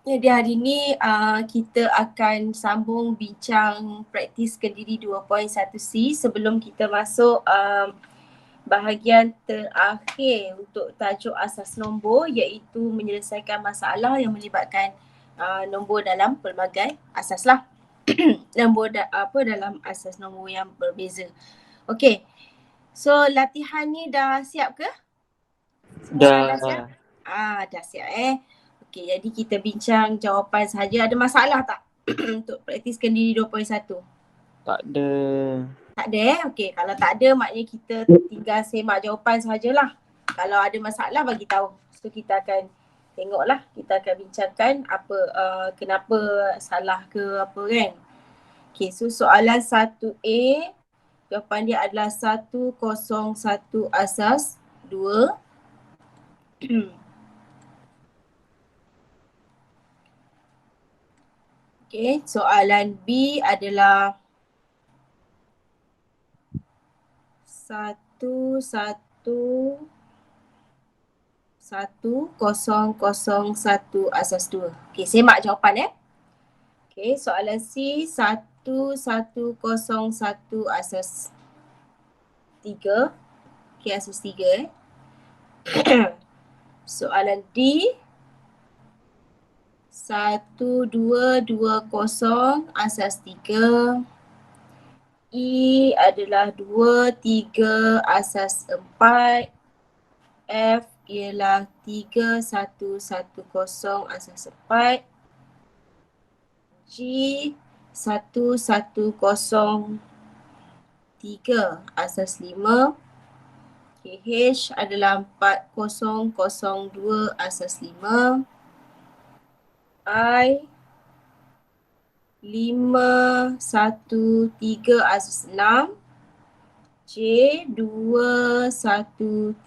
Jadi hari ni kita akan sambung bincang praktis Kendiri 2.1C sebelum kita masuk bahagian terakhir untuk tajuk asas nombor, iaitu menyelesaikan masalah yang melibatkan nombor dalam pelbagai asas lah. Nombor dalam asas nombor yang berbeza. Okey. So latihan ni dah siap ke? Semua orang dah siap? Dah siap Okey, jadi kita bincang jawapan saja. Ada masalah tak untuk praktis Kendiri 2.1? Tak ada. Tak ada Okey, kalau tak ada maknanya kita tinggal semak jawapan sajalah. Kalau ada masalah bagi tahu. So kita akan tengoklah, kita akan bincangkan apa kenapa salah ke apa kan. Okey, so soalan 1A, jawapan dia adalah 101 asas 2. Okey, soalan B adalah 101 asas 2. Okey, semak jawapan Okey, soalan C 1101 asas 3. Okey, asas 3 Soalan D 1220 asas 3. E adalah 23 asas 4. F ialah 3110 asas 4. G 1103 asas 5. H adalah 4002 asas 5. I 513 asas 6. J 213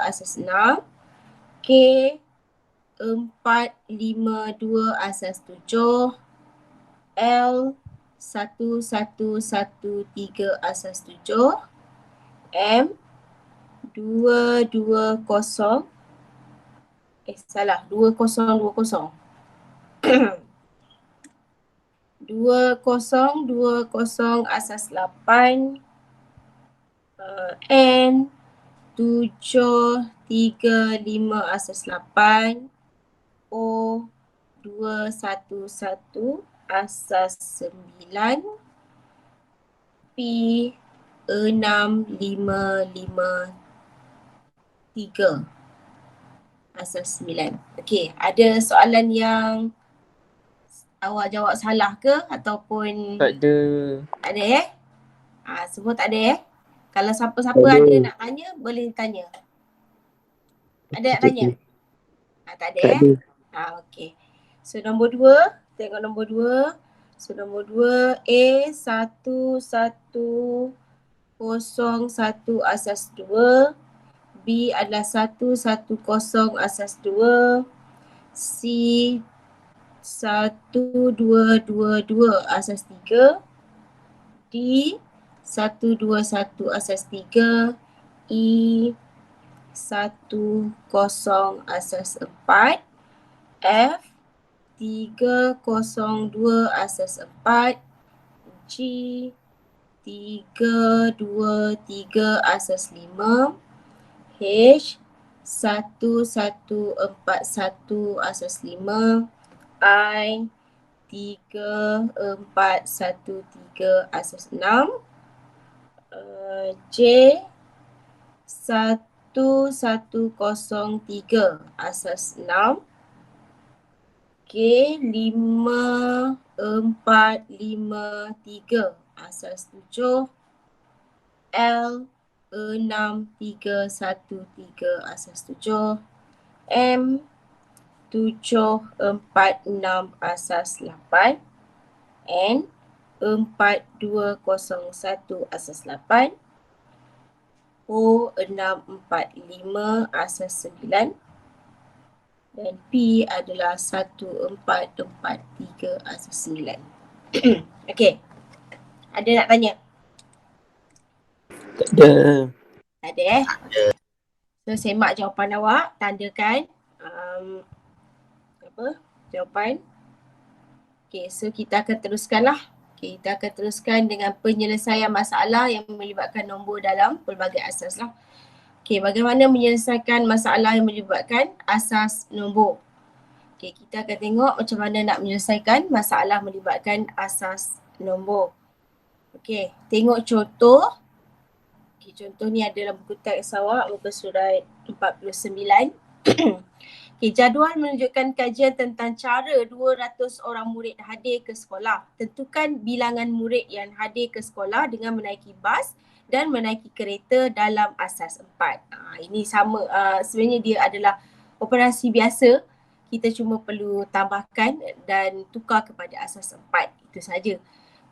asas 6. K 452 asas 7. L 1113 asas 7. M 220 2020 2020 asas 8. N 735 asas 8. O 211 asas 9. P 6553 asas 9. Okey, ada soalan yang awak jawab salah ke ataupun Tak ada. ada semua tak ada Kalau siapa-siapa ada nak tanya, boleh tanya. Ada nak tanya? Tak ada okey. So nombor 2, tengok nombor 2. So nombor 2 A 1101 asas 2. B adalah 110 asas 2. C 1222 asas 3. D 121 asas 3. E 10 asas 4. F 302 asas 4. G 323 asas 5. H 1141 asas 5. I 3413 asas 6. J 1103 asas 6. K 5453 asas 7. L 6313 asas 7. M 746 asas 8. N 4201 asas 8. O 645 asas 9. Dan P adalah 1443 asas 9. Okey. Ada nak tanya? Tak ada. Tak ada So semak jawapan awak, tandakan jawapan. Okay, so kita akan teruskanlah. Okay, kita akan teruskan dengan penyelesaian masalah yang melibatkan nombor dalam pelbagai asas lah. Okay, bagaimana menyelesaikan masalah yang melibatkan asas nombor. Okay, kita akan tengok macam mana nak menyelesaikan masalah melibatkan asas nombor. Okay, tengok contoh. Okay, contoh ni ada dalam buku teks awak, muka surat 49. Okay, jadual menunjukkan kajian tentang cara 200 orang murid hadir ke sekolah. Tentukan bilangan murid yang hadir ke sekolah dengan menaiki bas dan menaiki kereta dalam asas 4. Ini sama, sebenarnya dia adalah operasi biasa. Kita cuma perlu tambahkan dan tukar kepada asas 4. Itu saja.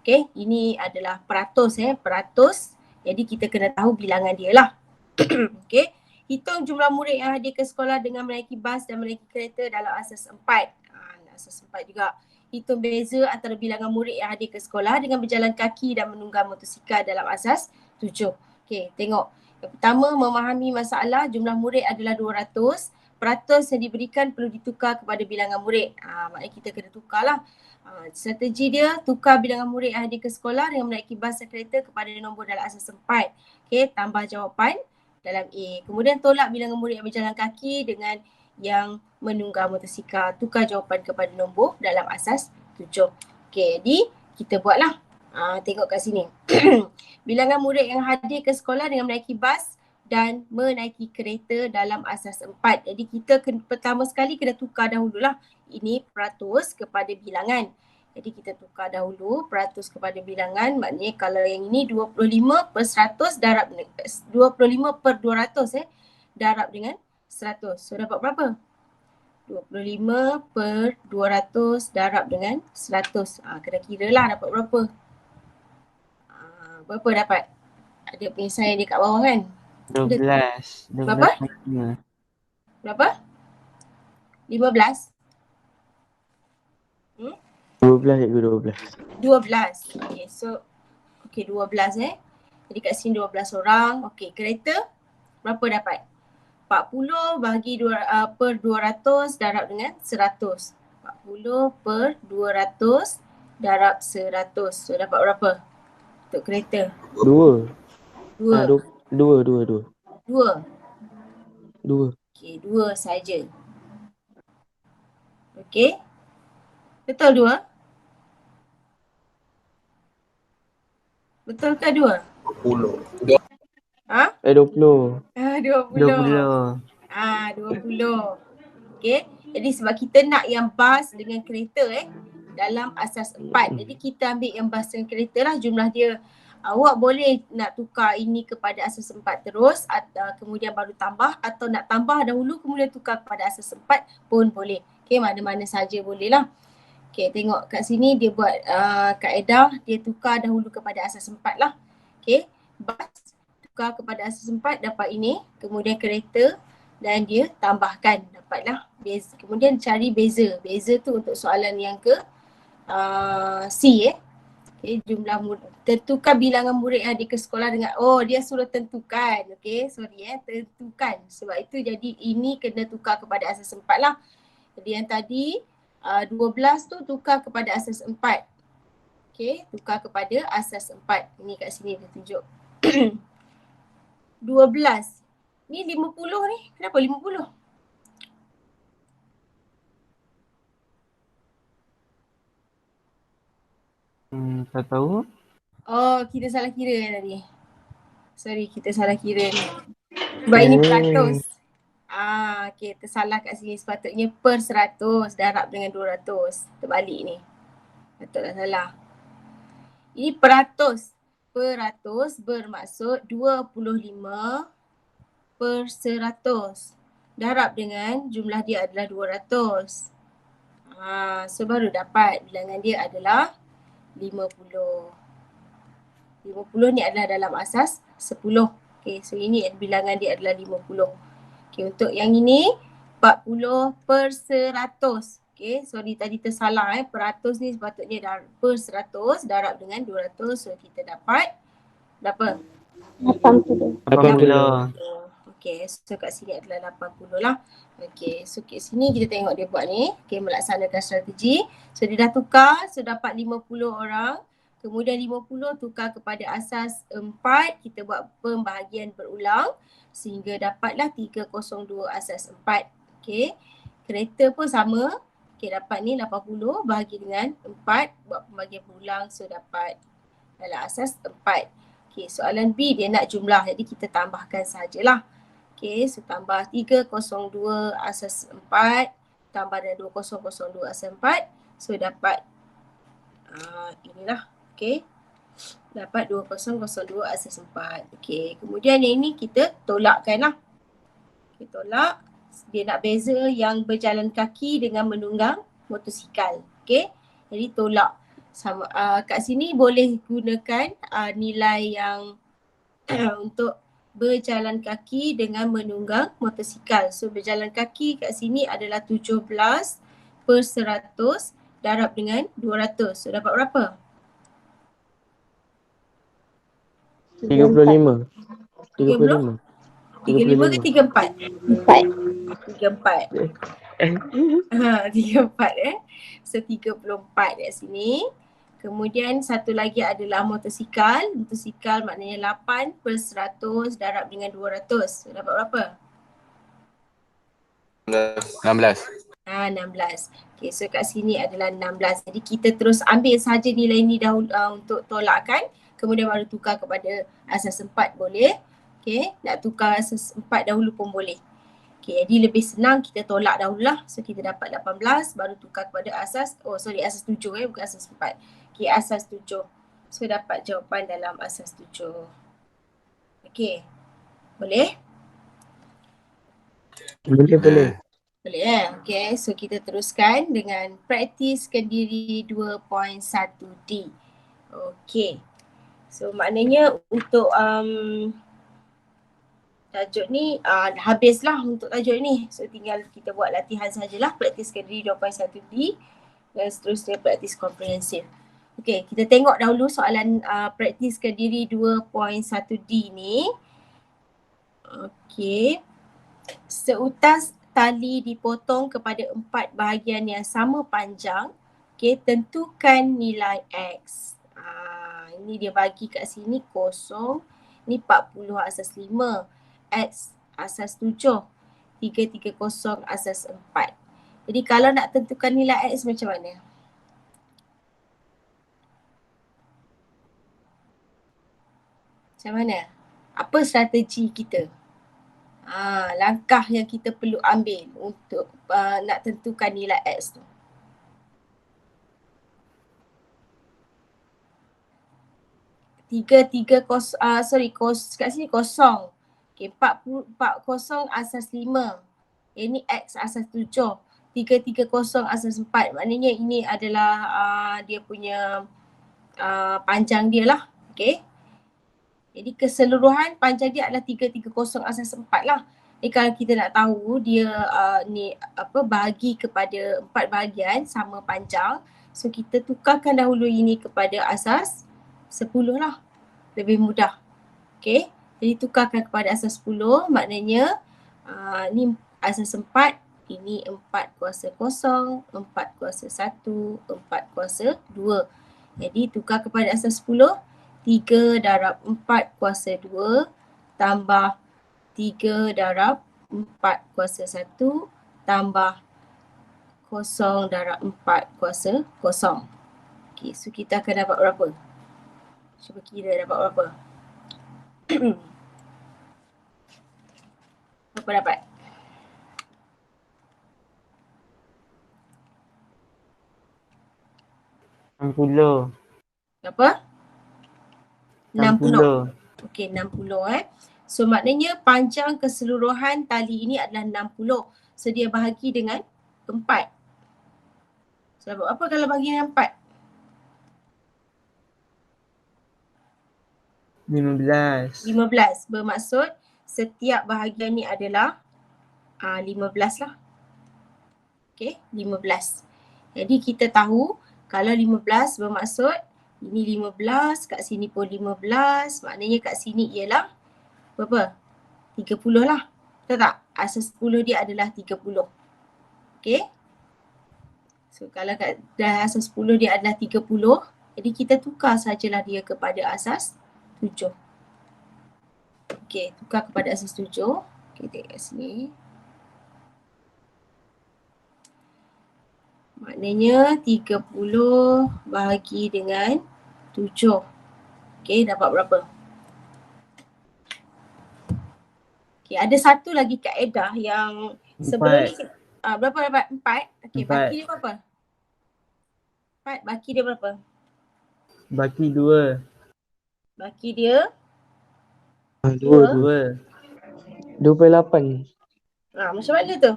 Okay, ini adalah peratus, peratus. Jadi kita kena tahu bilangan dia lah. Okay. Hitung jumlah murid yang hadir ke sekolah dengan menaiki bas dan menaiki kereta dalam asas 4. Asas 4 juga. Hitung beza antara bilangan murid yang hadir ke sekolah dengan berjalan kaki dan menunggang motosikal dalam asas 7. Okey, tengok. Yang pertama, memahami masalah jumlah murid adalah 200. Peratus yang diberikan perlu ditukar kepada bilangan murid. Maknanya kita kena tukarlah. Strategi dia, tukar bilangan murid yang hadir ke sekolah dengan menaiki bas dan kereta kepada nombor dalam asas 4. Okey, tambah jawapan dalam A. Kemudian tolak bilangan murid yang berjalan kaki dengan yang menunggang motosikal. Tukar jawapan kepada nombor dalam asas 7. Okey, jadi kita buatlah. Tengok kat sini. Bilangan murid yang hadir ke sekolah dengan menaiki bas dan menaiki kereta dalam asas 4. Jadi kita pertama sekali kena tukar dahululah. Ini peratus kepada bilangan. Jadi kita tukar dahulu peratus kepada bilangan, maknanya kalau yang ini 25 per 100 darab 25 per 200 darab dengan 100. So dapat berapa? 25 per 200 darab dengan 100. Kena kira lah dapat berapa. Berapa dapat? Ada penyelesaian dia kat bawah kan? 12. Berapa? Berapa? 15? 12 cikgu, 12. 12. Okay, so 12 Jadi kat sini 12 orang. Okay, kereta berapa dapat? 40 bahagi per 200 darab dengan 100. 40 per 200 darab 100. So dapat berapa untuk kereta? 2. 2. 2. 2. Okay, 2 saja. Okay. Betul 2? Betul ke 2? 20. 20. 20. 20. 20. Okay. Jadi sebab kita nak yang bas dengan kereta dalam asas 4. Jadi kita ambil yang bas dengan kereta lah jumlah dia. Awak boleh nak tukar ini kepada asas 4 terus kemudian baru tambah, atau nak tambah dahulu kemudian tukar kepada asas 4 pun boleh. Okay, mana-mana saja boleh lah. Okay, tengok kat sini dia buat kaedah, dia tukar dahulu kepada asas 4 lah. Okay, bas tukar kepada asas 4 dapat ini, kemudian kereta dan dia tambahkan dapatlah beza. Kemudian cari beza. Beza tu untuk soalan yang ke C Okay, jumlah murid. Tentukan bilangan murid yang hadir ke sekolah dengan, dia suruh tentukan. Okay, sorry tentukan. Sebab itu jadi ini kena tukar kepada asas 4 lah. Jadi yang tadi 12 tu tukar kepada asas 4. Okay, tukar kepada asas 4. Ini kat sini dia tunjuk. 12. Ni 50 ni. Kenapa 50? Tak tahu. Kita salah kira tadi. Sorry, kita salah kira ni. Sebab ini peratus. Okay, tersalah kat sini. Sepatutnya per 100 darab dengan 200. Terbalik ni. Betul tak salah. Ini peratus. Peratus bermaksud 25 per 100. Darab dengan jumlah dia adalah 200. So baru dapat bilangan dia adalah 50. 50 ni adalah dalam asas 10. Okay, so ini bilangan dia adalah 50. Okay, untuk yang ini 40 per 100. Okay, sorry tadi tersalah peratus ni sepatutnya per 100 darab dengan 200. So kita dapat berapa? 80. Okay, so kat sini adalah 80 lah. Okay, so kat sini kita tengok dia buat ni. Okay, melaksanakan strategi. So dia dah tukar, so dapat 50 orang. Kemudian 50 tukar kepada asas 4, kita buat pembahagian berulang. Sehingga dapatlah 302 asas 4. Okay, kereta pun sama. Okay, dapat ni 80 bahagi dengan 4, buat pembahagian berulang. So dapat dalam asas 4. Okay, soalan B dia nak jumlah, jadi kita tambahkan sajalah. Okay, so tambah 302 asas 4 tambah dengan 2002 asas 4. So dapat inilah. Okay, dapat 2002 asas 4. Okay, kemudian yang ini kita tolakkan lah. Okay, tolak. Dia nak beza yang berjalan kaki dengan menunggang motosikal. Okay, jadi tolak. Sama, kat sini boleh gunakan nilai yang untuk berjalan kaki dengan menunggang motosikal. So berjalan kaki kat sini adalah 17 per 100 darab dengan 200. So dapat berapa? 35. 35 ke 34? 34. 34 So 34 kat sini. Kemudian satu lagi adalah motosikal. Motosikal maknanya 8 per 100 darab dengan 200. So dapat berapa? 16. 16. Okay, so kat sini adalah 16. Jadi kita terus ambil saja nilai ni dahulu untuk tolakkan. Kemudian baru tukar kepada asas 4 boleh. Okay, nak tukar asas 4 dahulu pun boleh. Okay, jadi lebih senang kita tolak dahululah. So kita dapat 18 baru tukar kepada asas, asas 7 bukan asas 4. Okay, asas 7. So dapat jawapan dalam asas 7. Okay, boleh? Boleh. Boleh Okay, so kita teruskan dengan praktiskan diri 2.1D. Okay, so maknanya untuk tajuk ni dah habislah untuk tajuk ni. So tinggal kita buat latihan sajalah, praktiskan diri 2.1D dan seterusnya praktis komprehensif. Okay, kita tengok dahulu soalan praktiskan diri 2.1D ni. Okay, seutas tali dipotong kepada 4 bahagian yang sama panjang. Okay, tentukan nilai X. Ini dia bagi kat sini kosong. Ni 40 asas 5. X asas 7. 330 asas 4. Jadi kalau nak tentukan nilai X macam mana? Macam mana? Apa strategi kita? Langkah yang kita perlu ambil untuk nak tentukan nilai X tu. Kat sini kosong. Okay, 40 asas 5. Ini X asas 7. 330 asas 4. Maknanya ini adalah dia punya panjang dia lah. Okay. Jadi keseluruhan panjang dia adalah 330 asas 4 lah. Jadi kalau kita nak tahu dia bahagi kepada 4 bahagian sama panjang. So kita tukarkan dahulu ini kepada asas 10 lah. Lebih mudah. Okay. Jadi tukarkan kepada asas 10 maknanya ni asas 4. Ini 4 kuasa 0, 4 kuasa 1, 4 kuasa 2. Jadi tukar kepada asas 10. 3 darab 4 kuasa 2 tambah 3 darab 4 kuasa 1 tambah 0 darab 4 kuasa 0. Okay, so kita akan dapat berapa? Cuba kira dapat berapa? Berapa dapat? Berapa? 60. Okey, 60 So maknanya panjang keseluruhan tali ini adalah 60. So dia bahagi dengan 4. So dapat apa kalau bahagi dengan 4? 15. Bermaksud setiap bahagian ni adalah 15 lah. Okey, 15. Jadi kita tahu kalau 15 bermaksud ini 15, kat sini pun 15, maknanya kat sini ialah berapa? 30 lah. Betul tak? Asas 10 dia adalah 30. Okay. So kalau dah asas 10 dia adalah 30, jadi kita tukar sajalah dia kepada asas 7. Okay, tukar kepada asas 7. Okay, tengok kat sini. Maknanya 30 bahagi dengan 7. Okay, dapat berapa? Okay, ada satu lagi kaedah yang sebelum ni berapa dapat? 4. Okay, baki dia berapa? 4, baki dia berapa? Baki 2. Baki dia 2. 28. Macam mana tu?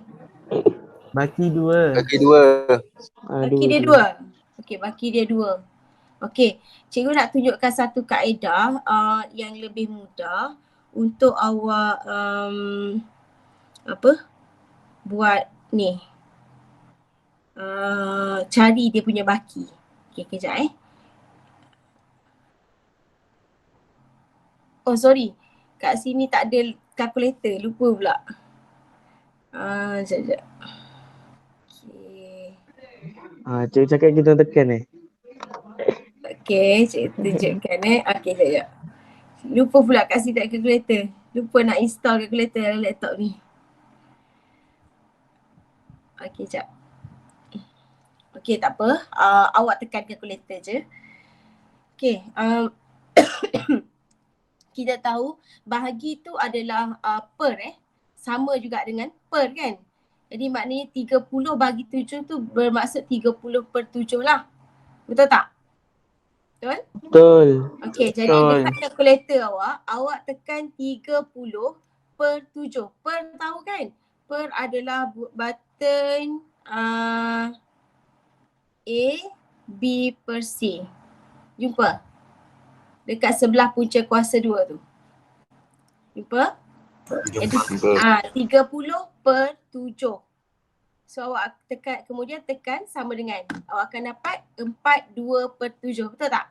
Baki 2. Bagi 2. Baki dia 2. Okay, baki dia 2. Okay, cikgu nak tunjukkan satu kaedah yang lebih mudah untuk awak buat ni. Cari dia punya baki. Okay, kejap Oh sorry, kat sini tak ada kalkulator, lupa pula. Sekejap. Okay. Cikgu cakap kita tekan Okay, cikgu tunjukkan Okay, sekejap. Lupa pula kat sini tak ada kalkulator. Lupa nak install kalkulator dalam laptop ni. Okay, sekejap. Okay, tak apa. Awak tekan kalkulator je. Okay. Kita tahu bahagi tu adalah per sama juga dengan per kan. Jadi maknanya 30 bagi 7 tu bermaksud 30 per 7 lah. Betul tak? Betul? Betul. Okay, jadi dekat kalkulator awak tekan 30 per 7. Per tahu kan? Per adalah button A, B per C. Jumpa? Dekat sebelah punca kuasa 2 tu. Jumpa? Jadi 30 per 7. So awak tekan, kemudian tekan sama dengan, awak akan dapat 42 per 7. Betul tak?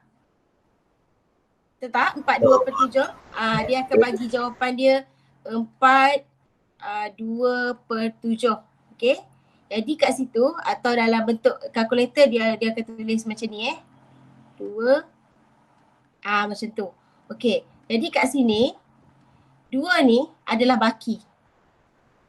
Betul tak? 42 per 7. Dia akan bagi jawapan dia 42 per 7. Okay? Jadi kat situ atau dalam bentuk kalkulator dia akan tulis macam ni 2. Macam tu. Okay. Jadi kat sini 2 ni adalah baki.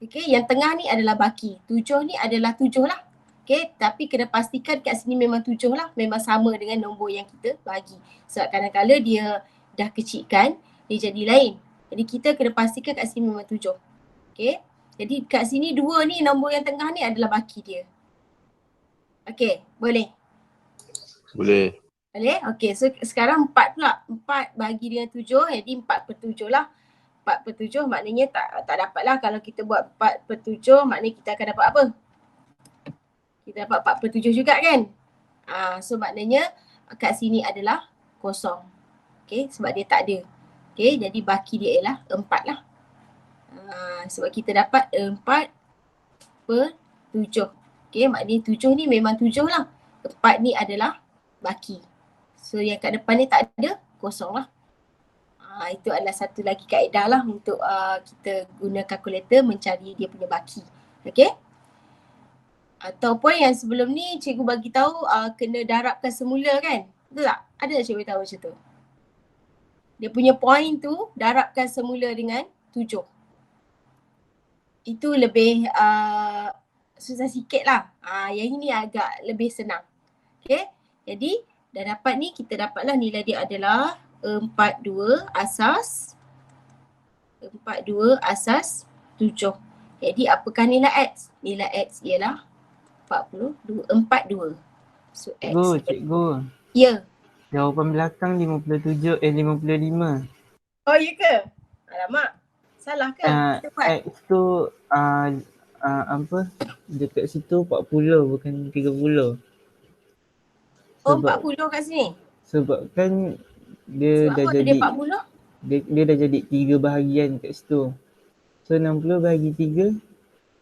Okay. Yang tengah ni adalah baki. 7 ni adalah 7 lah. Okay. Tapi kena pastikan kat sini memang 7 lah. Memang sama dengan nombor yang kita bagi. Sebab kadang-kadang dia dah kecilkan, dia jadi lain. Jadi kita kena pastikan kat sini memang 7. Okay. Jadi kat sini 2 ni, nombor yang tengah ni adalah baki dia. Okay. Boleh? Boleh. Boleh? Okay, so sekarang 4 pula. 4 bagi dengan 7, jadi 4 per 7 lah. 4 per 7 maknanya tak dapat lah. Kalau kita buat 4 per 7 maknanya kita akan dapat apa? Kita dapat 4 per 7 juga kan? So maknanya kat sini adalah kosong. Okay, sebab dia tak ada. Okay, jadi baki dia ialah 4 lah. Sebab kita dapat 4 per 7. Okay, maknanya 7 ni memang 7 lah. 4 ni adalah baki. So yang kat depan ni tak ada, kosong lah. Itu adalah satu lagi kaedah lah untuk kita guna kalkulator mencari dia punya baki. Okay? Ataupun yang sebelum ni cikgu bagi tahu kena darabkan semula kan? Betul tak? Ada tak cikgu tahu macam tu? Dia punya point tu darabkan semula dengan 7. Itu lebih susah sikit lah. Yang ini agak lebih senang. Okay? Jadi dah dapat ni, kita dapatlah nilai dia adalah 42 asas 7. Jadi apakah nilai X? Nilai X ialah 42. So X. Cikgu. Ya. Jawapan belakang 55. Oh ya ke? Alamak. Salah ke? X tu apa? Dekat situ 40 bukan 30. Oh 40 kat sini? Sebab kan dia sebab dah apa jadi dia 40? Dia dah jadi 3 bahagian kat situ. So 60 bahagi 3,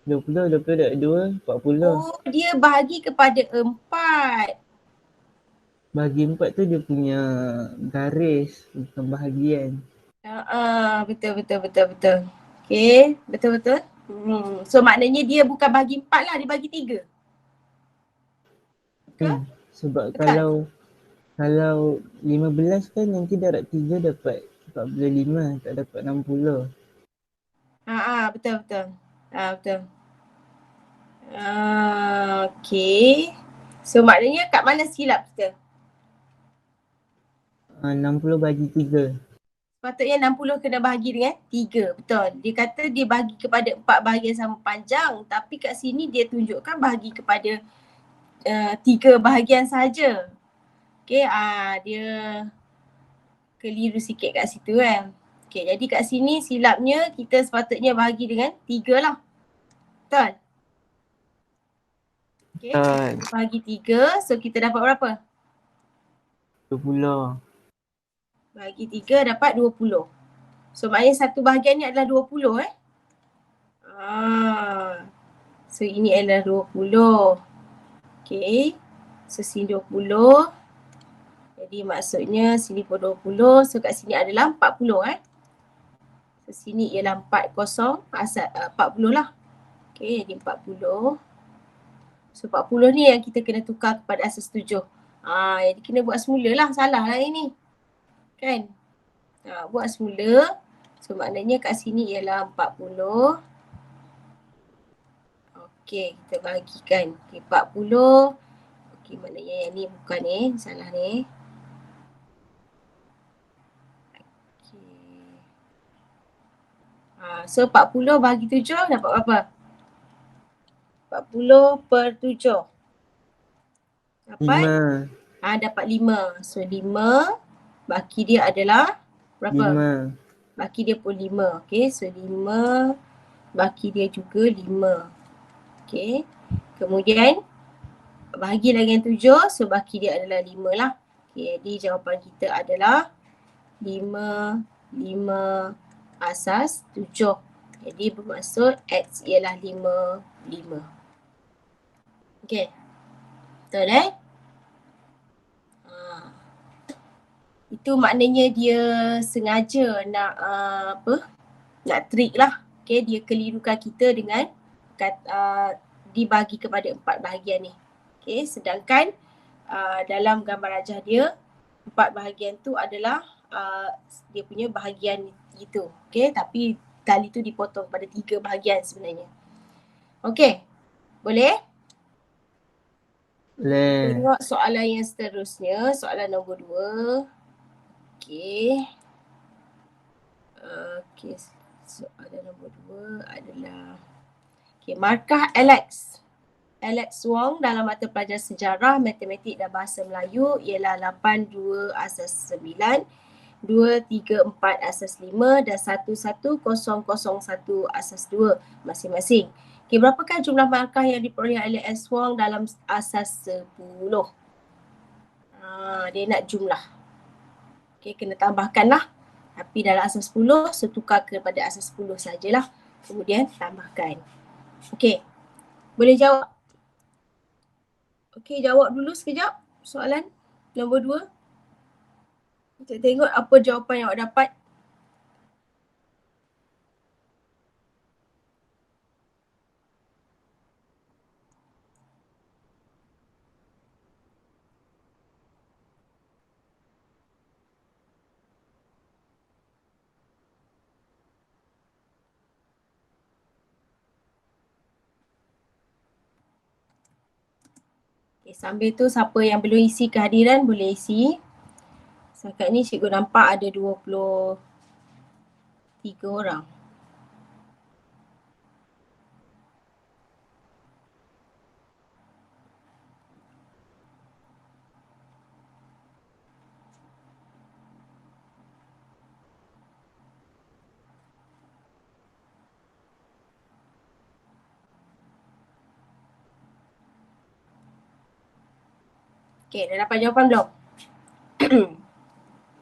20 dapat 2, 40. Oh dia bahagi kepada 4. Bahagi 4 tu dia punya garis, bukan bahagian. Betul. Okay, betul-betul. So maknanya dia bukan bagi 4 lah, dia bagi 3. Betul? Sebab Betul? kalau 15 kan nanti darab 3 dapat 45, tak dapat 60. Betul-betul. Betul. Okay. So maknanya kat mana silap kita? 60 bagi 3. Sepatutnya 60 kena bahagi dengan 3. Betul. Dia kata dia bahagi kepada 4 bahagian sama panjang. Tapi kat sini dia tunjukkan bahagi kepada 3 bahagian sahaja. Okay, dia keliru sikit kat situ kan. Okay, jadi kat sini silapnya kita sepatutnya bahagi dengan 3 lah. Betul? Okay, kita bahagi 3. So kita dapat berapa? 20. Bahagi 3 dapat 20. So maknanya satu bahagian ni adalah 20 So ini adalah 20. Okay. So sini 20. Jadi maksudnya sini pun 20. So kat sini adalah 40 So sini ialah 40 asal 40 lah. Okay, jadi 40. So 40 ni yang kita kena tukar kepada asas 7. Jadi kena buat semula lah. Salah lah ini. Kan? Buat semula. So maknanya kat sini ialah 40. Okay, kita bahagikan. Okay, 40. Okay, maknanya yang ni bukan ni. Salah ni. Okay. So 40 bahagi 7 dapat berapa? 40 per 7. Dapat? 5. Dapat 5. So 5 baki dia adalah berapa? 5. Baki dia pun 5. Okay, so 5 baki dia juga 5. Okay. Kemudian bahagi lagi dengan 7. So baki dia adalah 5 lah. Okay, jadi jawapan kita adalah 5, 5 asas 7. Jadi bermaksud X ialah 5, 5. Okay. Betul Itu maknanya dia sengaja nak nak trik lah. Okay, dia kelirukan kita dengan dibagi kepada 4 bahagian ni. Okay, sedangkan dalam gambar rajah dia 4 bahagian tu adalah dia punya bahagian itu. Okay, tapi tali tu dipotong pada 3 bahagian sebenarnya. Okay, boleh? Boleh. Tengok soalan yang seterusnya, soalan nombor 2. Okay. Okay, soalan nombor 2 adalah markah Alex Wong dalam mata pelajaran sejarah, matematik dan bahasa Melayu ialah 82 asas 9, 234 asas 5 dan 11001 asas 2 masing-masing. Okay, berapakah jumlah markah yang diperoleh oleh Alex Wong dalam asas 10? Dia nak jumlah. Okay, kena tambahkan lah. Tapi dalam asas 10, so tukar kepada asas 10 sajalah. Kemudian tambahkan. Okay, boleh jawab? Okay, jawab dulu sekejap soalan nombor 2. Kita tengok apa jawapan yang awak dapat. Okay, sambil tu siapa yang belum isi kehadiran boleh isi. Setakat ni cikgu nampak ada 23 orang. Okay, dah dapat jawapan belum?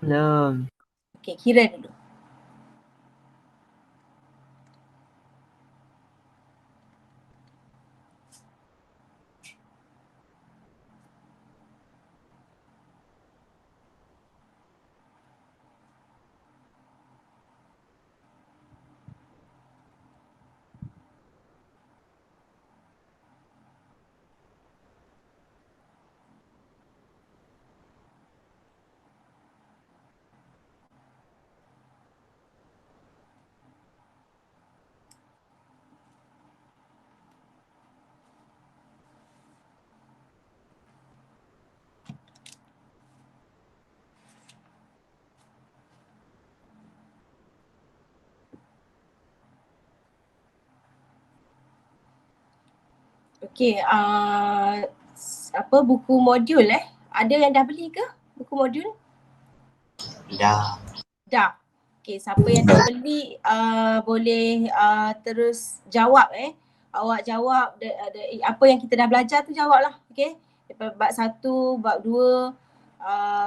Belum. Okay, kira dulu. Okey, apa buku modul Ada yang dah beli ke buku modul? Dah. Dah. Okey, siapa yang dah beli boleh terus jawab Awak jawab apa yang kita dah belajar tu jawablah. Okey. Daripada bab 1, bab 2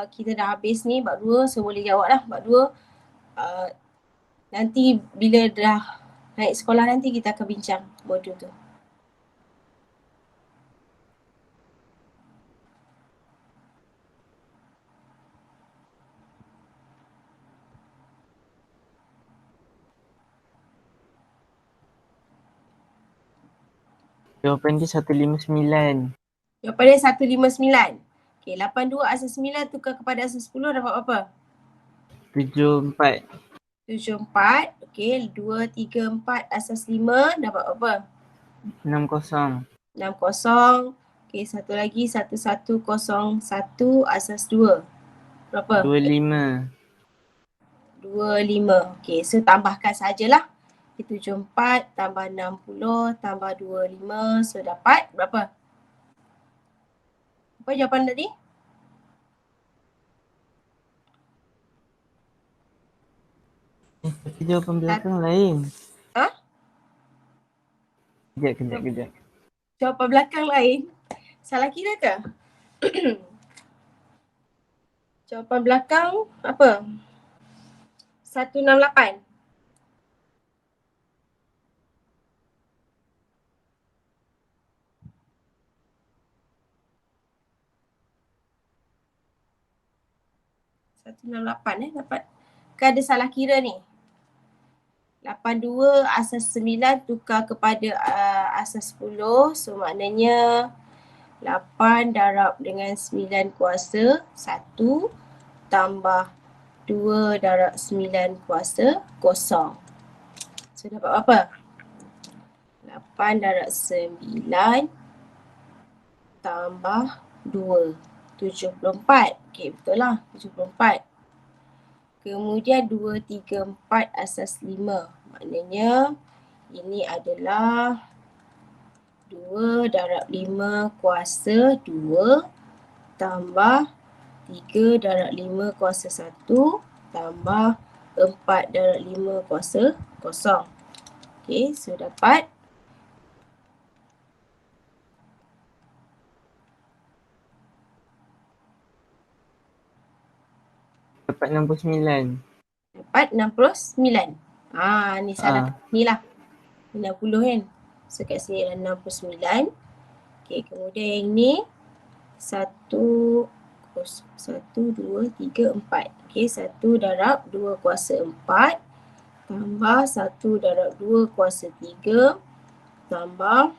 kita dah habis ni bab 2, so boleh jawablah bab 2. Nanti bila dah naik sekolah nanti kita akan bincang modul tu. Jawapan dia 159. Jawapan dia 159. Okey, 82 asas 9 tukar kepada asas 10 dapat berapa? 74. 74. Okey, 2, 3, 4 asas 5 dapat berapa? 60. 60. Okey, satu lagi 1101 asas 2. Berapa? 25. 25. Okey, so tambahkan sajalah. 74 tambah 60 tambah 25, so dapat berapa? Apa jawapan tadi? Tapi jawapan belakang lain. Ha? Kejap. Jawapan belakang lain. Salah kira ke? Jawapan belakang apa? 168. Dapat. Kan ada salah kira ni. 82 asas 9 tukar kepada asas 10. So maknanya 8 darab dengan 9 kuasa 1 tambah 2 darab 9 kuasa 0. So dapat apa? 8 darab 9 tambah 2. 74. Okey, betul lah. 74. Kemudian 2, 3, 4 asas 5. Maknanya ini adalah 2 darab 5 kuasa 2 tambah 3 darab 5 kuasa 1 tambah 4 darab 5 kuasa 0. Okey, so dapat Dapat 69. Dapat 69. Ni salah. Ni lah. 60 kan. So kat sini adalah 69. Okey, kemudian yang ni 1, 2, 3, 4. Okey, 1 darab 2 kuasa 4 tambah 1 darab 2 kuasa 3 tambah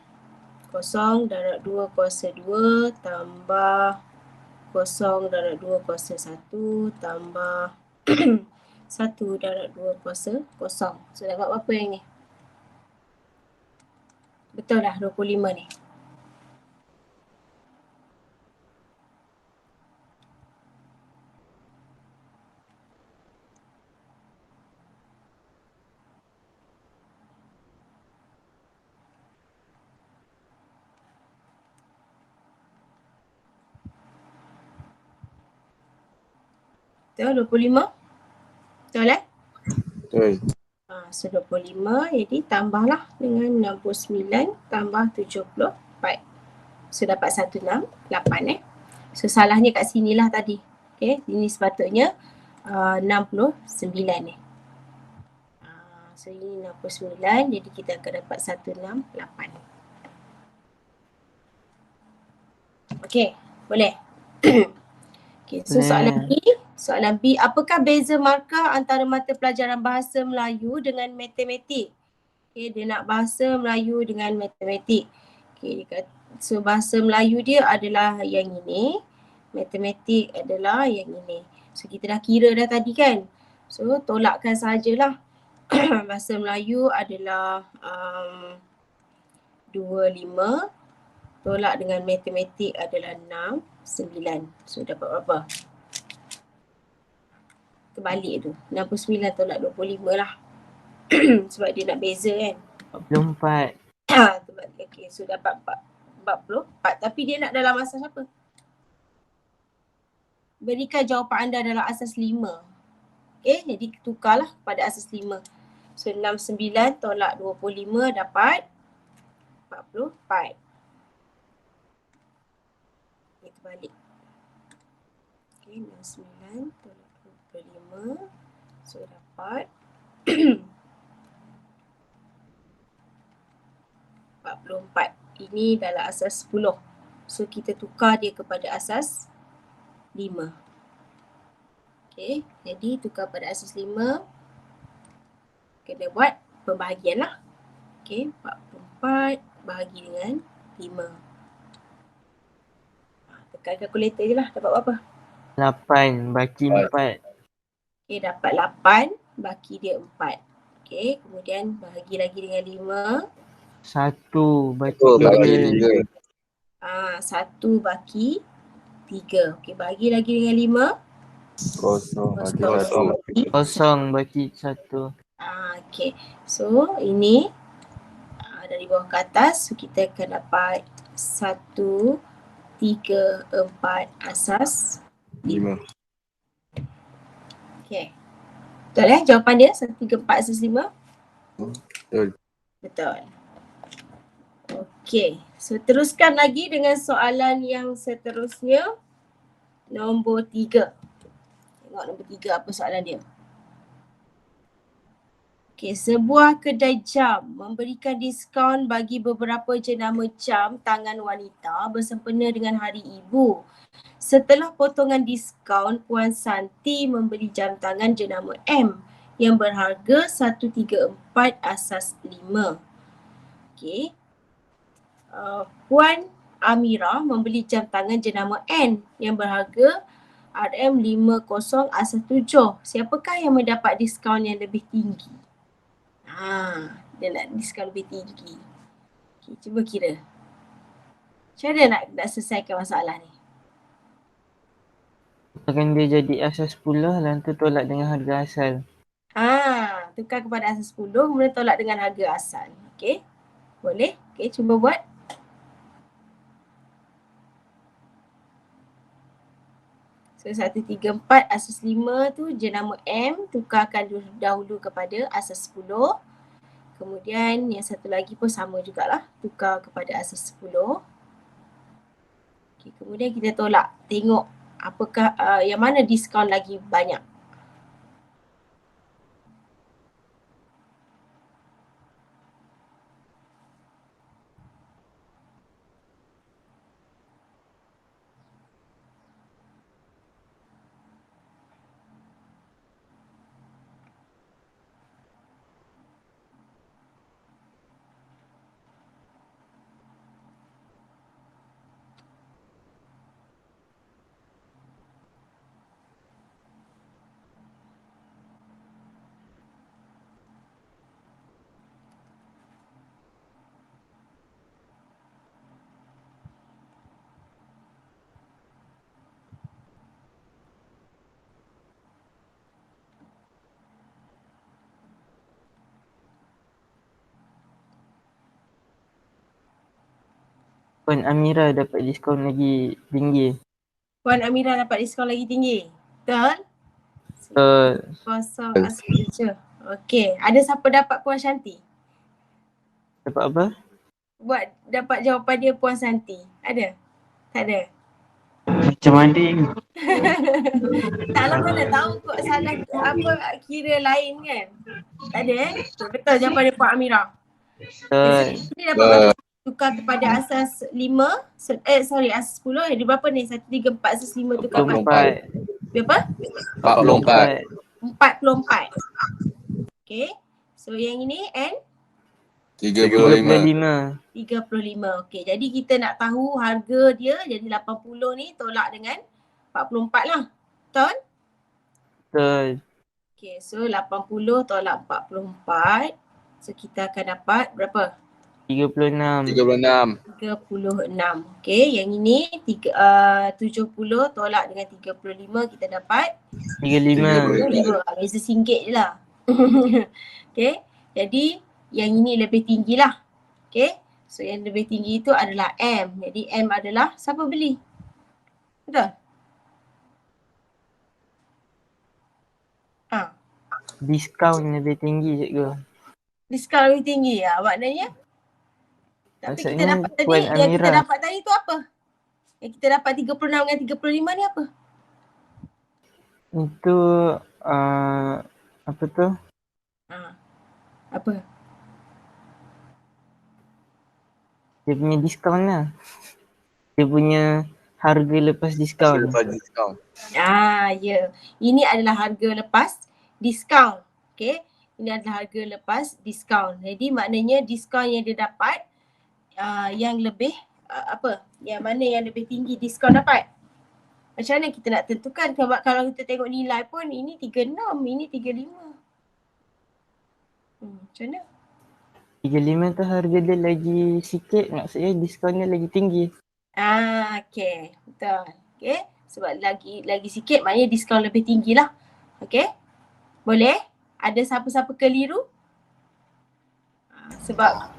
0 darab 2 kuasa 2 tambah 0 darab 2 kuasa 1 tambah 1 darab 2 kuasa 0. So dapat berapa yang ni? Betul dah 25 ni. Betul 25? Betul Betul. So 25 jadi tambahlah dengan 69 tambah 74. So dapat 168 So salahnya kat sinilah tadi. Okay, ini sepatutnya 69 So ini 69, jadi kita akan dapat 168. Okay, boleh? Okay, so soalan B, apakah beza markah antara mata pelajaran bahasa Melayu dengan matematik? Okay, dia nak bahasa Melayu dengan matematik. Okay, so bahasa Melayu dia adalah yang ini, matematik adalah yang ini. So kita dah kira dah tadi kan. So tolakkan sajalah. Bahasa Melayu adalah 25, tolak dengan matematik adalah 6, 9. So dapat berapa? Terbalik tu. 69 tolak 25 lah. Sebab dia nak beza kan. 44. Terbalik. Okay, so dapat 44. Tapi dia nak dalam asas apa? Berikan jawapan anda dalam asas 5. Okay, jadi tukarlah pada asas 5. So 69 tolak 25 dapat 44. Kita balik. Okay, 69 tolak 25. So dapat 44. Ini dalam asas 10. So kita tukar dia kepada asas 5. Okay, jadi tukar pada asas 5. Kena buat pembahagian lah. Okay, 44 bahagi dengan 5. Tekan kalkulator je lah, dapat berapa? 8 baki 4. Okay, dapat 8 baki dia 4. Okay, kemudian bahagi lagi dengan 5. 1 baki Betul, bagi 3. 3. 1 baki 3. Okay, bahagi lagi dengan 5. Kosong bagi Kosong 1. baki. 0 baki 1. Okay, so ini dari bawah ke atas, so kita akan dapat 1, 3, 4 asas 5. Okay. Betul jawapan dia 1, 3, 4 asas 5? Betul. Betul. Okay, so teruskan lagi dengan soalan yang seterusnya. Nombor 3. Tengok nombor 3 apa soalan dia. Okay, sebuah kedai jam memberikan diskaun bagi beberapa jenama jam tangan wanita bersempena dengan Hari Ibu. Setelah potongan diskaun, Puan Santi membeli jam tangan jenama M yang berharga 134 asas 5. Okay. Puan Amira membeli jam tangan jenama N yang berharga RM50 asas 7. Siapakah yang mendapat diskaun yang lebih tinggi? Dia nak diskaun lebih tinggi. Okay, cuba kira. Macam mana nak selesaikan masalah ni? Akan dia jadi asas 10 dan tu tolak dengan harga asal. Tukar kepada asas 10 kemudian tolak dengan harga asal. Okey. Boleh? Okey, cuba buat. So 134 asas 5 tu jenama M tukarkan dahulu kepada asas 10. Kemudian yang satu lagi pun sama jugalah, tukar kepada asas 10. Okay, kemudian kita tolak, tengok apakah yang mana diskaun lagi banyak. Puan Amira dapat diskaun lagi tinggi. Puan Amira dapat diskaun lagi tinggi. Betul? Kosong asas 7. Okey, ada siapa dapat Puan Shanti? Dapat apa? Dapat jawapan dia Puan Santi. Ada? Tak ada? Macam mana? Taklah mana tahu kok salah apa kira lain kan? Tak ada Betul jawapan dia Puan Amira. Ini dapat berapa? Tukar kepada asas 5. Asas 10. Dia berapa ni? 1, 3, 4 asas 5 tukar 44. Berapa? 44. 44. Okay. So yang ini N? 35. 35. Okey, jadi kita nak tahu harga dia jadi 80 ni tolak dengan 44 lah. Betul? Betul. Okey, so 80 tolak 44. So kita akan dapat berapa? 36. 36. Okey, yang ini 70 tolak dengan 35 kita dapat 35. Beza RM1 je lah. Okey, jadi yang ini lebih tinggi lah. Okay. So yang lebih tinggi itu adalah M. Jadi M adalah siapa beli? Betul? Ha. Diskaun lebih tinggi cikgu. Diskaun lebih tinggi ya maknanya. Tapi kita Maksudnya dapat tadi, Puan yang kita Amira. dapat tadi tu apa? Yang kita dapat 36 dengan 35 ni apa? Itu apa tu? Ha. Apa? Dia punya diskaun lah. Dia punya harga lepas diskaun. Lepas diskaun. Ya. Ini adalah harga lepas diskaun. Okay. Ini adalah harga lepas diskaun. Jadi maknanya diskaun yang dia dapat yang lebih apa? Yang mana yang lebih tinggi diskaun dapat? Macam mana kita nak tentukan? Kalau kita tengok nilai pun ini 36, ini 35. Macam mana? 35 tu harga dia lagi sikit, maksudnya diskaun dia lagi tinggi. Okay. Betul. Okay. Sebab lagi sikit maknanya diskaun lebih tinggi lah. Okay. Boleh? Ada siapa-siapa keliru? Sebab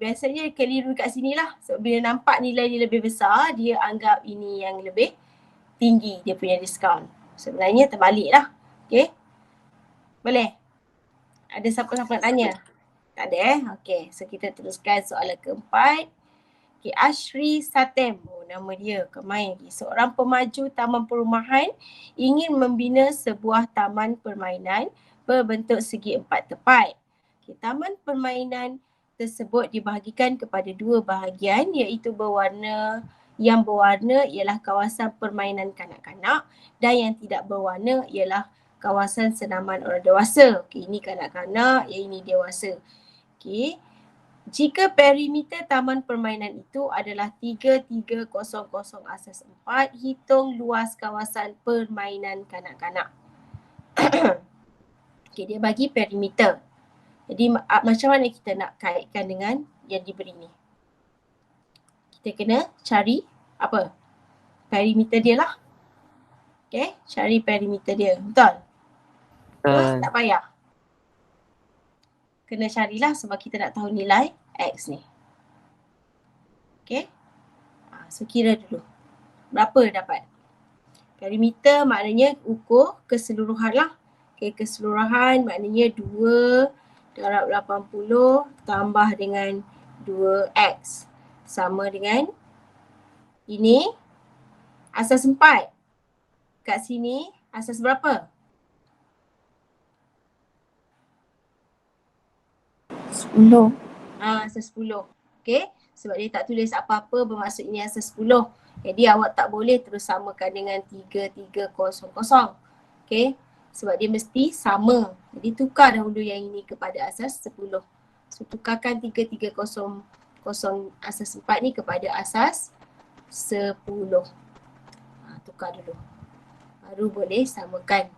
biasanya keliru kat sini lah. Sebab bila nampak nilai dia lebih besar, dia anggap ini yang lebih tinggi dia punya diskaun. Sebenarnya terbalik lah. Okay. Boleh? Ada siapa-siapa nak tanya? Tak ada Okay. So kita teruskan soalan keempat. Okay. Ashri Satem. Nama dia. Kemain. Seorang pemaju taman perumahan ingin membina sebuah taman permainan berbentuk segi empat tepat. Okay. Taman permainan tersebut dibahagikan kepada dua bahagian iaitu yang berwarna ialah kawasan permainan kanak-kanak dan yang tidak berwarna ialah kawasan senaman orang dewasa. Okay, ini kanak-kanak, yang ini dewasa. Okay. Jika perimeter taman permainan itu adalah 3300 asas 4, hitung luas kawasan permainan kanak-kanak. Okay, dia bagi perimeter. Jadi macam mana kita nak kaitkan dengan yang diberi ni? Kita kena cari apa? Perimeter dia lah. Okay, cari perimeter dia. Betul? Terus tak payah. Kena carilah sebab kita nak tahu nilai X ni. Okay. So kira dulu. Berapa dapat? Perimeter maknanya ukur keseluruhan lah. Okay, keseluruhan maknanya 2 darab 80 tambah dengan 2X. Sama dengan ini asas 4. Kat sini asas berapa? 10. Asas 10. Okay. Sebab dia tak tulis apa-apa bermaksud ini asas 10. Jadi awak tak boleh terus samakan dengan 3300. Okay. Sebab dia mesti sama. Jadi tukar dahulu yang ini kepada asas 10. So tukarkan 3300 asas 4 ni kepada asas 10. Tukar dulu. Baru boleh samakan.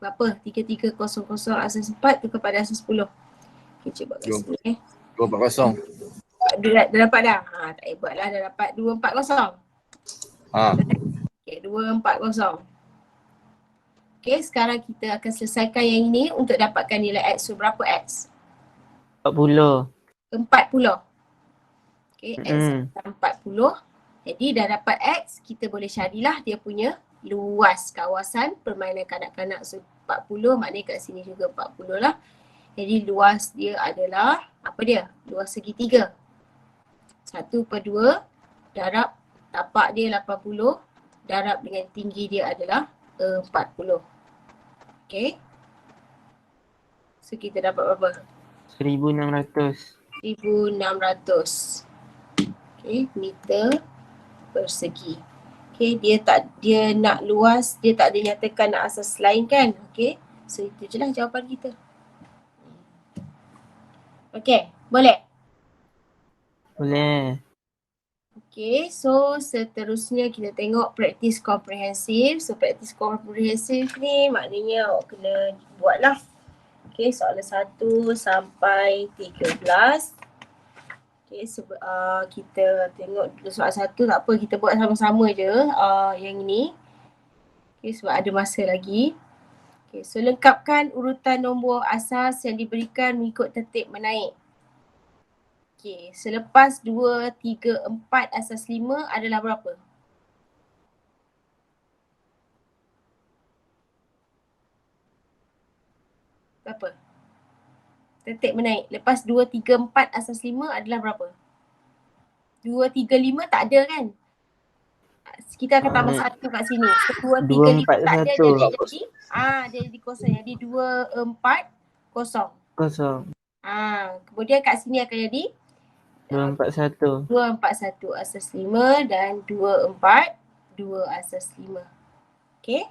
Berapa? 3300 asas 4 tu kepada asas 10. Okay, cuba kat sini 240. Dah dapat dah? Tak hebat lah, dah dapat 240. Okay, 240. Okay, sekarang kita akan selesaikan yang ini untuk dapatkan nilai X. So berapa X? 40. 40. Okay, X 40. Jadi dah dapat X, kita boleh carilah dia punya luas kawasan permainan kanak-kanak. So 40 maknanya kat sini juga 40 lah. Jadi luas dia adalah, apa dia? Luas segitiga. 1/2 darab tapak dia 80 darab dengan tinggi dia adalah 40. Okay. So kita dapat berapa? 1600. 1600. Okay, meter persegi. Okay, dia nak luas, dia tak ada nyatakan nak asas lain kan? Okay, so itu je lah jawapan kita. Okay, boleh? Boleh. Okay, so seterusnya kita tengok praktis komprehensif. So praktis komprehensif ni maknanya awak kena buat lah. Okay, soalan 1 sampai 13. Okay, kita tengok soalan 1 tak apa, kita buat sama-sama je yang ini. Okay, sebab ada masa lagi. Okay, so lengkapkan urutan nombor asas yang diberikan mengikut tertib menaik. Okay, selepas 2, 3, 4 asas 5 adalah berapa? Berapa? Tertib menaik. Lepas 2, 3, 4 asas 5 adalah berapa? 2, 3, 5 tak ada kan? Kita akan tambah satu kat sini. So 2, 3, 5 tak ada, dia jadi kosong. Jadi 2, 4, kosong. Kosong. Kemudian kat sini akan jadi 2, 4, 1. 2, 4, 1 asas 5 dan 2, 4, 2 asas 5. Okay.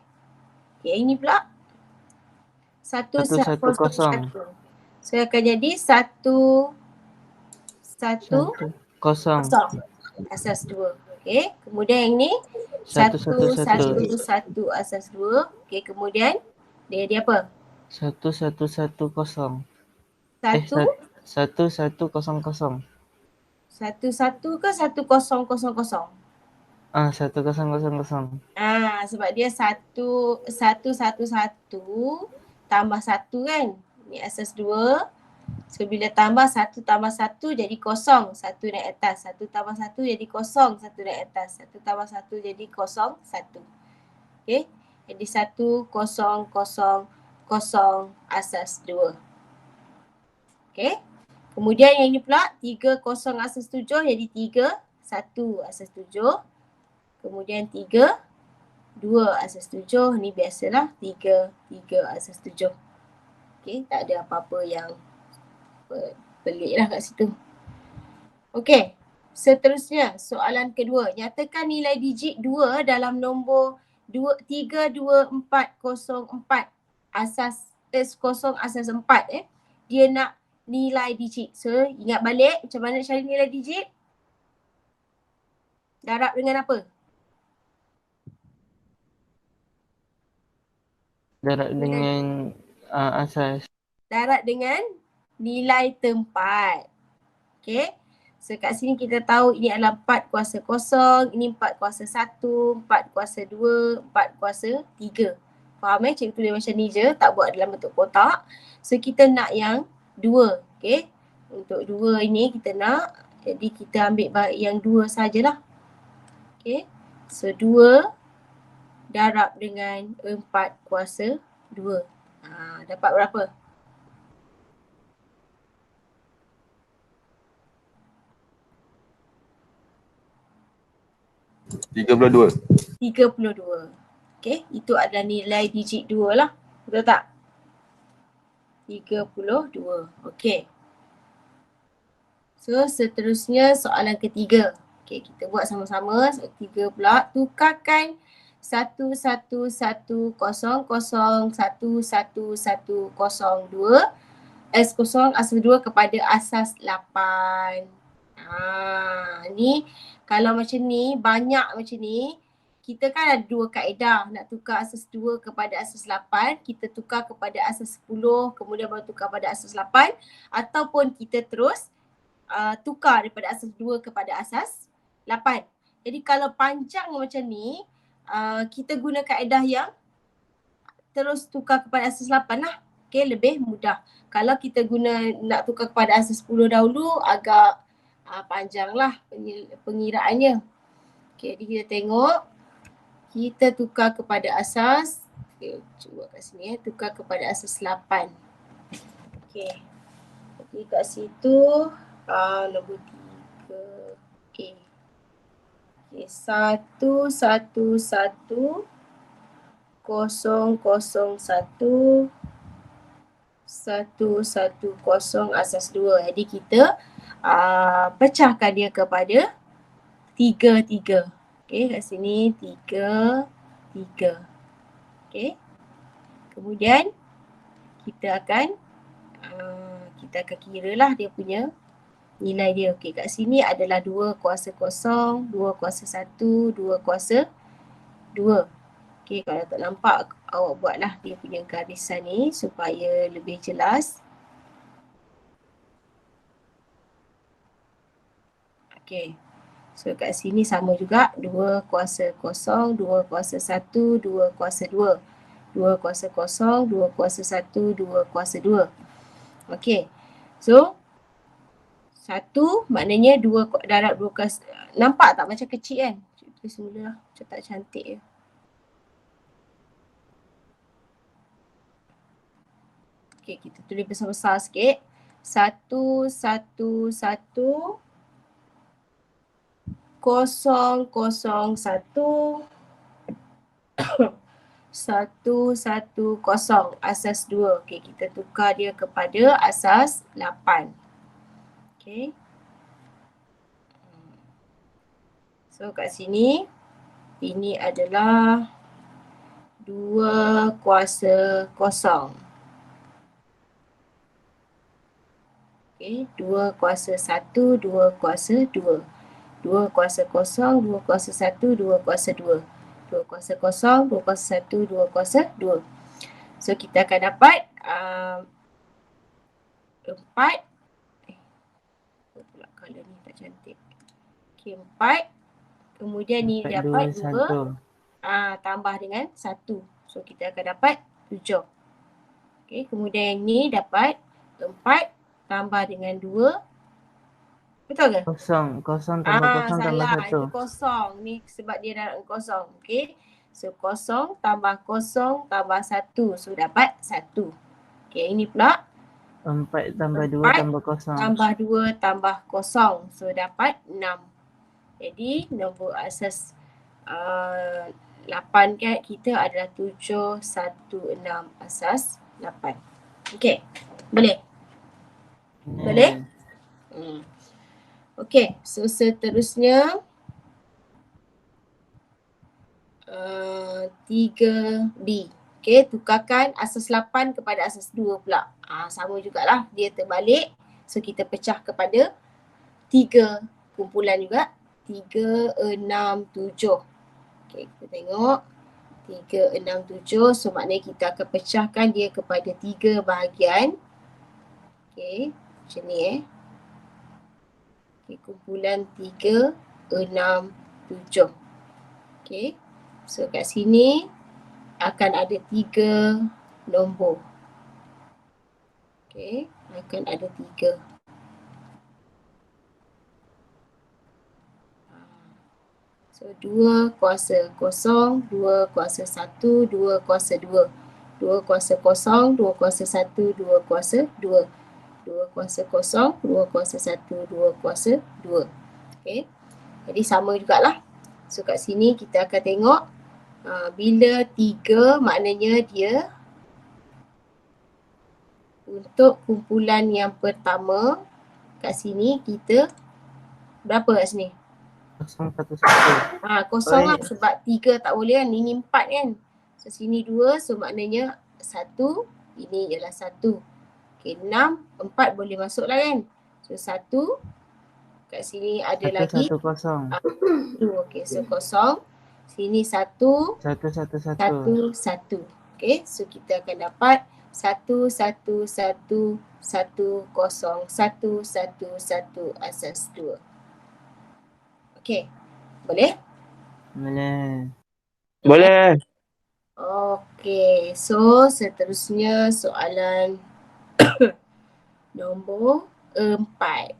Okay, ini pula 1, 1, 0, 1. So akan jadi 1, 1, 0. asas 2. Okay. Kemudian yang ni 1, 1, 1 asas 2. Okay. Kemudian dia jadi apa? 1, 1, 1, 0. 1, 1, 1, 0, 0. 1, 1 ke 1, 0, 0, 0? 1, 0, 0, 0. Sebab dia 1, 1, 1, 1 tambah 1 kan? Ni asas 2. So bila tambah 1 tambah 1 jadi kosong. 1 naik atas. 1 tambah 1 jadi kosong. 1 naik atas. 1 tambah 1 jadi kosong. 1. Okay. Jadi 1, 0, 0, 0 asas 2. Okay. Kemudian yang ini pula 3, 0 asas 7 jadi 3, 1 asas 7. Kemudian 3, 2 asas 7. Ni biasalah 3, 3 asas 7. Okay. Tak ada apa-apa yang pelik lah kat situ. Okey, seterusnya soalan kedua. Nyatakan nilai digit 2 dalam nombor 32404 asas 0 asas 4 Dia nak nilai digit. So ingat balik macam mana cari nilai digit? Darab dengan apa? Darab dengan asas. Darab dengan nilai tempat. Okay. So kat sini kita tahu ini adalah 4 kuasa 0, ini 4 kuasa 1, 4 kuasa 2, 4 kuasa 3. Faham Cikgu tulis macam ni je, tak buat dalam bentuk kotak. So kita nak yang 2. Okay. Untuk 2 ini kita nak, jadi kita ambil yang 2 sajalah. Okay. So 2 darab dengan 4 kuasa 2. Dapat berapa? 32. 32. Okay, itu adalah nilai digit 2 lah. Betul tak? 32. Okay. So, seterusnya soalan ketiga. Okay, kita buat sama-sama. Soalan ketiga pula. Tukarkan 11100111102 S0 asas 2 kepada asas 8. Ni kalau macam ni, banyak macam ni, kita kan ada 2 kaedah nak tukar asas 2 kepada asas 8, kita tukar kepada asas 10, kemudian baru tukar pada asas 8, ataupun kita terus tukar daripada asas 2 kepada asas 8. Jadi kalau panjang macam ni, kita guna kaedah yang terus tukar kepada asas 8 lah. Okay, lebih mudah. Kalau kita nak tukar kepada asas 10 dahulu, agak panjang lah pengiraannya. Okay, jadi kita tengok. Kita tukar kepada asas, okay, cuba kat sini tukar kepada asas 8. Okay, jadi kat situ nombor 3. Okay, 111 001 110 asas 2. Jadi kita pecahkan dia kepada 3. Okay, kat sini 3. Okay. Kemudian kita akan kira lah dia punya nilai dia. Okey, kat sini adalah 2 kuasa kosong, 2 kuasa 1, 2 kuasa 2. Okey, kalau tak nampak awak buatlah dia punya garisan ni supaya lebih jelas. Okey. So kat sini sama juga 2 kuasa kosong, 2 kuasa 1, 2 kuasa 2. 2 kuasa kosong, 2 kuasa 1, 2 kuasa 2. Okey. So 1 maknanya 2 darab 2 kuasa. Nampak tak macam kecil kan? Tulis semula lah. Macam tak cantik je. Okey, kita tulis besar-besar sikit. 1, 1, 1, 0, 0, 1, 1, 1, 0, asas 2. Okey, kita tukar dia kepada asas 8. Okey. So kat sini, ini adalah 2 kuasa kosong. Okey, 2 kuasa 1, 2 kuasa 2. 2 kuasa kosong, 2 kuasa 1, 2 kuasa 2. 2 kuasa kosong, 2 kuasa 1, 2 kuasa 2. So kita akan dapat 4. Pula color ni tak cantik. Okey, 4. Kemudian ni 4, dapat 2, 2 tambah dengan 1. So kita akan dapat 7. Okey, kemudian yang ni dapat 4 tambah dengan 2. Betul ke? 1. Kosong tambah kosong tambah Salah. 1. Itu kosong. Ni sebab dia dalam kosong. Okey. So kosong tambah 1. So dapat 1. Okey, ini pula 4 tambah 2 4 tambah kosong. tambah 2 tambah 0. So dapat 6. Jadi nombor asas 8 kan kita adalah 7, 1, 6 asas 8. Okey. Boleh? Boleh? Okey, so seterusnya 3B. Okey, tukarkan asas 8 kepada asas 2 pula. Sama jugalah, dia terbalik. So kita pecah kepada 3 kumpulan juga. 3, 6, 7. Okey, kita tengok. 3, 6, 7. So maknanya kita akan pecahkan dia kepada 3 bahagian. Okey, macam ni Okay, kumpulan 3, 6, 7. Okay. So kat sini akan ada 3 nombor. Okay. Akan ada 3. So 2 kuasa kosong, 2 kuasa 1, 2 kuasa 2. 2 kuasa kosong, 2 kuasa 1, 2 kuasa 2. 2 kuasa kosong, 2 kuasa 1, 2 kuasa 2. Okay. Jadi sama jugalah. So kat sini kita akan tengok bila 3 maknanya dia untuk kumpulan yang pertama kat sini kita berapa kat sini? 0, 1, 1. Kosong lah sebab 3 tak boleh kan. Ini 4 kan. So sini 2 so maknanya 1 ini ialah 1. Okay, 6, 4 boleh masuk lah kan. So 1, kat sini ada 1, lagi 1, 0. 2. Okay, so kosong. Sini 1, 1, 1, 1. 1, 1. Okay, so kita akan dapat 1, 1, 1, 1, 0, 1, 1, 1 asas 2. Okay, boleh? Boleh. Boleh. Okay, so seterusnya soalan nombor 4.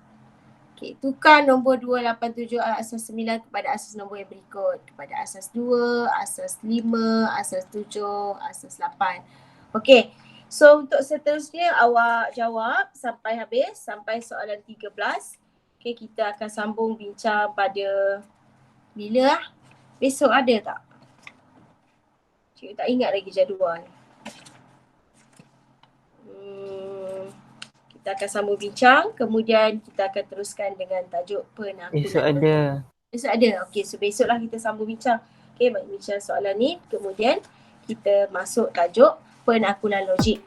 Okay, tukar nombor 287 asas 9 kepada asas nombor yang berikut. Kepada asas 2, asas 5, asas 7, asas 8. Okay, so untuk seterusnya awak jawab sampai habis, sampai soalan 13. Okay, kita akan sambung bincang pada bila lah? Besok ada tak? Cikgu tak ingat lagi jadual. Kita akan sambung bincang, kemudian kita akan teruskan dengan tajuk penaklukan. Esok ada. Esok ada? Okey, so besoklah kita sambung bincang. Okey, bincang soalan ni, kemudian kita masuk tajuk penaklukan logik.